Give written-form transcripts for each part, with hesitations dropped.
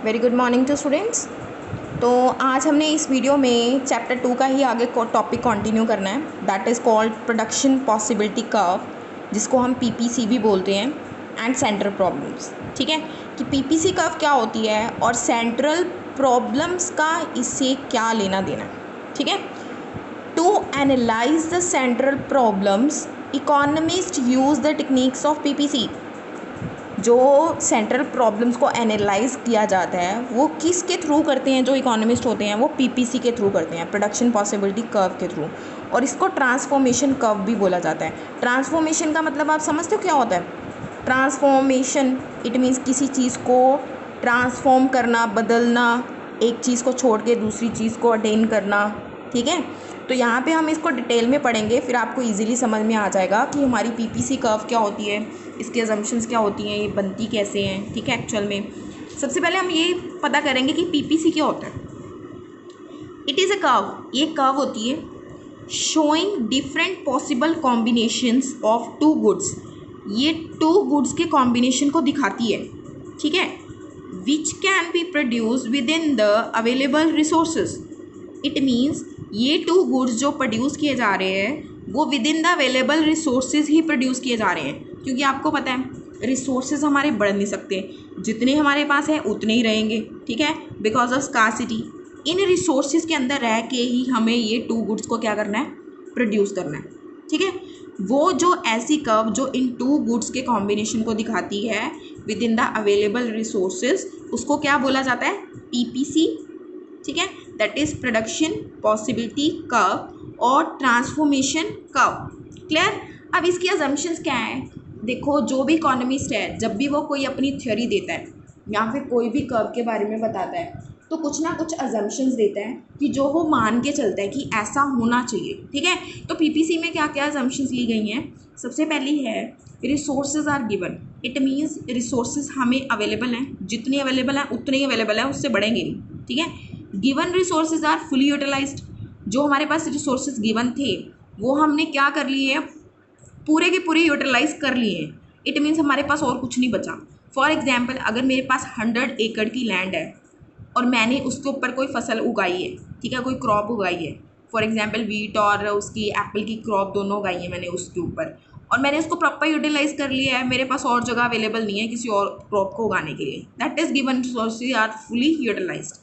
Very good morning to students. तो आज हमने इस वीडियो में चैप्टर 2 का ही आगे टॉपिक कंटिन्यू करना है, that is called production possibility curve, जिसको हम पीपीसी भी बोलते हैं, एंड सेंट्रल प्रॉब्लम्स। ठीक है कि पीपीसी कर्व क्या होती है और सेंट्रल प्रॉब्लम्स का इससे क्या लेना देना। ठीक है, to analyse the central problems economist use the techniques of PPC. जो सेंट्रल प्रॉब्लम्स को एनालाइज किया जाता है वो किसके थ्रू करते हैं, जो इकोनॉमिस्ट होते हैं वो पीपीसी के थ्रू करते हैं, प्रोडक्शन पॉसिबिलिटी कर्व के थ्रू। और इसको ट्रांसफॉर्मेशन कर्व भी बोला जाता है। ट्रांसफॉर्मेशन का मतलब आप समझते हो क्या होता है? ट्रांसफॉर्मेशन इट मीन्स किसी चीज़ को ट्रांसफॉर्म करना, बदलना, एक चीज़ को छोड़ के दूसरी चीज़ को अटेन करना। ठीक है, तो यहाँ पे हम इसको डिटेल में पढ़ेंगे, फिर आपको इजीली समझ में आ जाएगा कि हमारी पीपीसी कर्व क्या होती है, इसकी अजम्पशंस क्या होती हैं, ये बनती कैसे हैं। ठीक है, एक्चुअल में सबसे पहले हम ये पता करेंगे कि पीपीसी क्या होता है। इट इज़ अ कर्व, ये कर्व होती है showing different possible combinations of two goods. ये टू गुड्स के कॉम्बिनेशन को दिखाती है। ठीक है, which can be produced within the available resources. It means ये टू गुड्स जो प्रोड्यूस किए जा रहे हैं वो within the available resources ही प्रोड्यूस किए जा रहे हैं, क्योंकि आपको पता है रिसोर्सेज हमारे बढ़ नहीं सकते, जितने हमारे पास है उतने ही रहेंगे। ठीक है, because of scarcity. In resources के अंदर रह के ही हमें ये टू गुड्स को क्या करना है, प्रोड्यूस करना है। ठीक है, वो जो ऐसी कर्व जो इन टू गुड्स के कॉम्बिनेशन को दिखाती है with in the available resources, उसको क्या बोला जाता है, पीपीसी। ठीक है, that is production possibility curve और ट्रांसफॉर्मेशन कर्व। क्लियर? अब इसकी अजम्पशंस क्या है? देखो, जो भी इकोनॉमिस्ट है जब भी वो कोई अपनी थ्योरी देता है या फिर कोई भी कर्व के बारे में बताता है तो कुछ ना कुछ अजम्पशंस देता है कि जो वो मान के चलता है कि ऐसा होना चाहिए। ठीक है, तो पीपीसी में क्या क्या अजम्पशंस ली गई हैं? सबसे पहली है resources are given. It means resources हमें अवेलेबल हैं, जितने अवेलेबल हैं उतने ही अवेलेबल हैं, उससे बढ़ेंगे नहीं। ठीक है, given resources are fully utilised. जो हमारे पास रिसोर्सेज गिवन थे वो हमने क्या कर लिए हैं, पूरे के पूरे यूटिलाइज कर लिए हैं। इट मीन्स हमारे पास और कुछ नहीं बचा। फॉर एग्जाम्पल, अगर मेरे पास 100 एकड़ की लैंड है और मैंने उसके ऊपर कोई फसल उगाई है, ठीक है, कोई क्रॉप उगाई है, फॉर एग्जाम्पल वीट और उसकी एप्पल की क्रॉप दोनों उगाई है मैंने उसके ऊपर, और मैंने उसको प्रॉपर यूटिलाइज कर लिया है, मेरे पास और जगह अवेलेबल नहीं है किसी और क्रॉप को उगाने के लिए, that is given resources are fully utilised.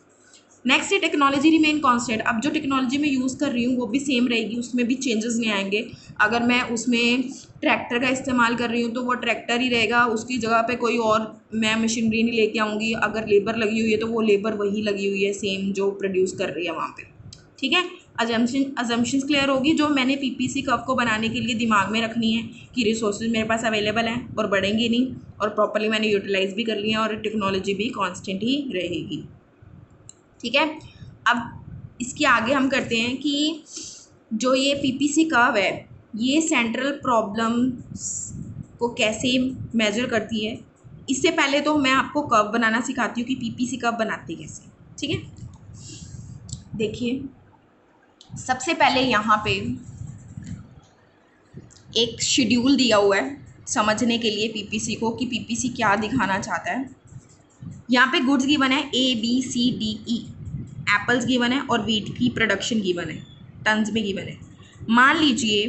Next है टेक्नोलॉजी रिमेन कांस्टेंट। अब जो टेक्नोलॉजी मैं यूज़ कर रही हूँ वो भी सेम रहेगी, उसमें भी चेंजेस नहीं आएंगे। अगर मैं उसमें ट्रैक्टर का इस्तेमाल कर रही हूँ तो वो ट्रैक्टर ही रहेगा, उसकी जगह पे कोई और मैं मशीनरी नहीं लेके आऊँगी। अगर लेबर लगी हुई है तो वो लेबर वही लगी हुई है सेम जो प्रोड्यूस कर रही है वहाँ पे। ठीक है, अजम्पशंस क्लियर होगी जो मैंने पीपीसी कर्व को बनाने के लिए दिमाग में रखनी है कि रिसोर्सेज मेरे पास अवेलेबल हैं और बढ़ेंगे नहीं, और प्रॉपरली मैंने यूटिलाइज भी कर लिया और टेक्नोलॉजी भी कॉन्स्टेंट ही रहेगी। ठीक है, अब इसके आगे हम करते हैं कि जो ये पीपीसी कर्व है ये सेंट्रल प्रॉब्लम्स को कैसे मेजर करती है। इससे पहले तो मैं आपको कर्व बनाना सिखाती हूँ कि पीपीसी कर्व बनाते कैसे। ठीक है, देखिए सबसे पहले यहाँ पे एक शेड्यूल दिया हुआ है समझने के लिए पीपीसी को कि पीपीसी क्या दिखाना चाहता है। यहाँ पे गुड्स गिवन है ABCDE, एप्पल्स गिवन है और वीट की प्रोडक्शन गिवन है, टन्स में गिवन है। मान लीजिए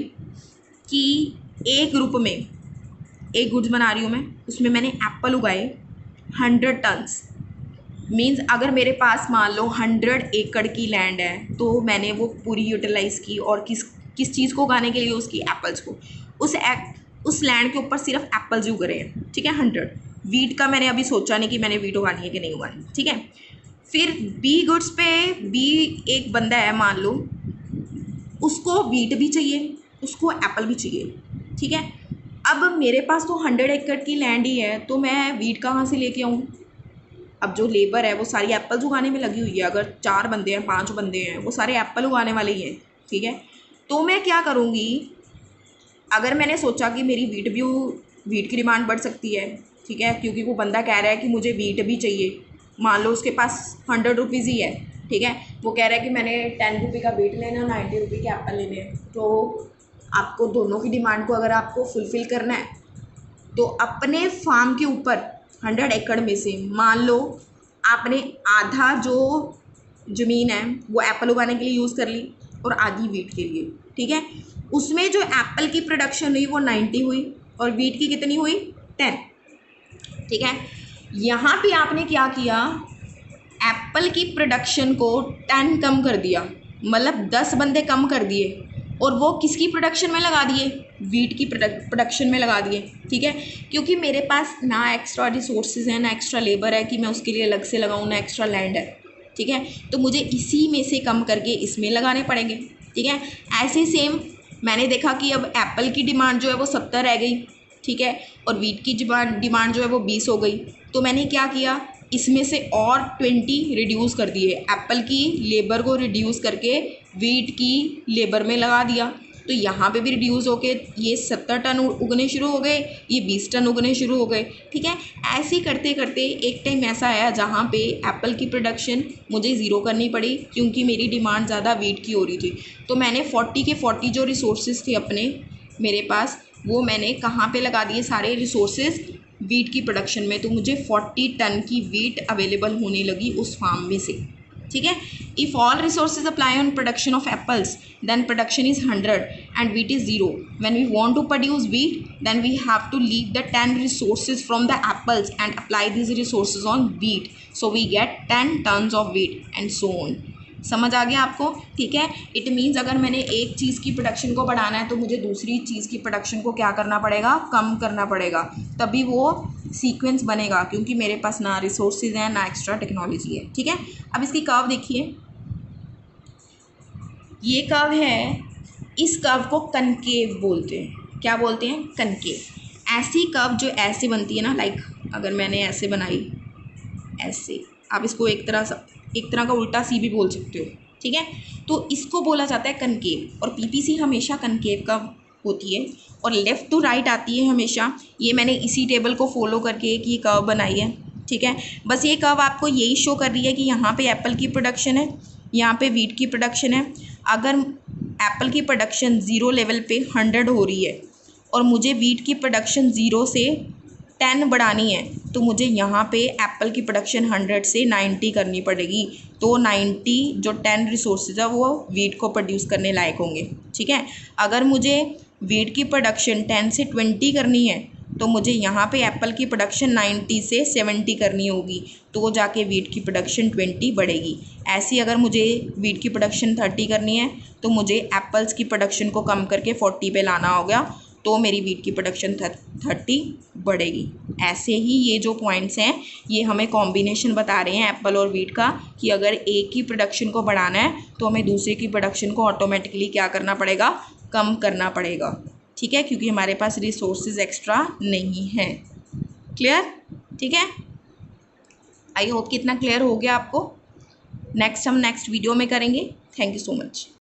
कि एक ग्रुप में एक गुड्स बना रही हूँ मैं, उसमें मैंने एप्पल उगाए 100 टन्स। मीन्स अगर मेरे पास मान लो 100 एकड़ की लैंड है तो मैंने वो पूरी यूटिलाइज़ की, और किस किस चीज़ को उगाने के लिए, उसकी एप्पल्स को। उस लैंड के ऊपर सिर्फ एप्पल्स ही उग रहे हैं। ठीक है, 100। वीट का मैंने अभी सोचा नहीं कि मैंने वीट उगानी है कि नहीं उगानी। ठीक है, फिर बी गुड्स पे बी एक बंदा है मान लो, उसको वीट भी चाहिए, उसको एप्पल भी चाहिए। ठीक है, अब मेरे पास तो 100 एकड़ की लैंड ही है तो मैं वीट कहाँ से लेके आऊँ? अब जो लेबर है वो सारी एप्पल्स उगाने में लगी हुई है। अगर 4 बंदे हैं 5 बंदे हैं वो सारे एप्पल उगाने वाले ही हैं। ठीक है, तो मैं क्या करूँगी, अगर मैंने सोचा कि मेरी वीट की डिमांड बढ़ सकती है, ठीक है, क्योंकि वो बंदा कह रहा है कि मुझे वीट भी चाहिए, मान लो उसके पास 100 रुपीज़ ही है। ठीक है, वो कह रहा है कि मैंने 10 रुपये का वीट लेना, 90 रुपये के एप्पल लेने हैं। तो आपको दोनों की डिमांड को अगर आपको फुलफ़िल करना है तो अपने फार्म के ऊपर 100 एकड़ में से मान लो आपने आधा जो ज़मीन है वो एप्पल उगाने के लिए यूज़ कर ली और आधी वीट के लिए, ठीक है। उसमें जो एप्पल की प्रोडक्शन हुई वो 90 हुई और वीट की कितनी हुई 10, ठीक है। यहाँ पे आपने क्या किया, एप्पल की प्रोडक्शन को 10 कम कर दिया, मतलब 10 बंदे कम कर दिए और वो किसकी प्रोडक्शन में लगा दिए, वीट की प्रोडक्शन में लगा दिए, ठीक है। क्योंकि मेरे पास ना एक्स्ट्रा रिसोर्सेज हैं, ना एक्स्ट्रा लेबर है कि मैं उसके लिए अलग से लगाऊँ, ना एक्स्ट्रा लैंड है, ठीक है। तो मुझे इसी में से कम करके इसमें लगाने पड़ेंगे, ठीक है। ऐसे सेम मैंने देखा कि अब एप्पल की डिमांड जो है वो 70 रह गई, ठीक है, और वीट की डिमांड जो है वो 20 हो गई। तो मैंने क्या किया, इसमें से और 20 रिड्यूस कर दिए, एप्पल की लेबर को रिड्यूस करके वीट की लेबर में लगा दिया। तो यहाँ पे भी रिड्यूस होके ये 70 टन उगने शुरू हो गए, ये 20 टन उगने शुरू हो गए, ठीक है। ऐसे ही करते करते एक टाइम ऐसा आया जहाँ पे एप्पल की प्रोडक्शन मुझे ज़ीरो करनी पड़ी क्योंकि मेरी डिमांड ज़्यादा वीट की हो रही थी। तो मैंने 40 के 40 जो रिसोर्सेज थे अपने मेरे पास, वो मैंने कहाँ पे लगा दिए सारे रिसोर्सेज, वीट की प्रोडक्शन में। तो मुझे 40 टन की वीट अवेलेबल होने लगी उस फार्म में से, ठीक है। If all resources apply on production of apples then production is 100 and wheat is 0. When we want to produce wheat, then we have to leave the 10 resources from the apples and apply these resources on wheat, so we get 10 tons of wheat and so on. समझ आ गया आपको, ठीक है। It means अगर मैंने एक चीज़ की production को बढ़ाना है तो मुझे दूसरी चीज़ की प्रोडक्शन को क्या करना पड़ेगा, कम करना पड़ेगा, तभी वो सीक्वेंस बनेगा, क्योंकि मेरे पास ना रिसोर्सेज हैं ना एक्स्ट्रा टेक्नोलॉजी है, ठीक है। अब इसकी कर्व देखिए, ये कर्व है, इस कर्व को कनकेव बोलते हैं। क्या बोलते हैं, कनकेव। ऐसी कर्व जो ऐसे बनती है ना, लाइक अगर मैंने ऐसे बनाई, ऐसे, आप इसको एक तरह का उल्टा सी भी बोल सकते हो, ठीक है। तो इसको बोला जाता है कनकेव, और पीपीसी हमेशा कनकेव कर्व होती है और लेफ़्ट टू राइट आती है हमेशा। ये मैंने इसी टेबल को फॉलो करके एक ये कर्व बनाई है, ठीक है। बस ये कर्व आपको यही शो कर रही है कि यहाँ पे एप्पल की प्रोडक्शन है, यहाँ पे वीट की प्रोडक्शन है। अगर एप्पल की प्रोडक्शन 0 लेवल पे 100 हो रही है और मुझे वीट की प्रोडक्शन 0 से 10 बढ़ानी है, तो मुझे यहाँ पे एप्पल की प्रोडक्शन 100 से 90 करनी पड़ेगी। तो 90 जो 10 रिसोर्सेज है वो वीट को प्रोड्यूस करने लायक होंगे, ठीक है। अगर मुझे वीट की प्रोडक्शन 10 से 20 करनी है तो मुझे यहाँ पे एप्पल की प्रोडक्शन 90 से 70 करनी होगी, तो जाके वीट की प्रोडक्शन 20 बढ़ेगी। ऐसी अगर मुझे वीट की प्रोडक्शन 30 करनी है तो मुझे एप्पल्स की प्रोडक्शन को कम करके 40 पे लाना होगा, तो मेरी वीट की प्रोडक्शन 30 बढ़ेगी। ऐसे ही ये जो पॉइंट्स हैं ये हमें कॉम्बिनेशन बता रहे हैं एप्पल और वीट का, कि अगर एक की प्रोडक्शन को बढ़ाना है तो हमें दूसरे की प्रोडक्शन को ऑटोमेटिकली क्या करना पड़ेगा, कम करना पड़ेगा, ठीक है, क्योंकि हमारे पास रिसोर्सेज एक्स्ट्रा नहीं हैं। क्लियर, ठीक है। आई होप कि इतना क्लियर हो गया आपको। नेक्स्ट हम नेक्स्ट वीडियो में करेंगे। Thank you so much.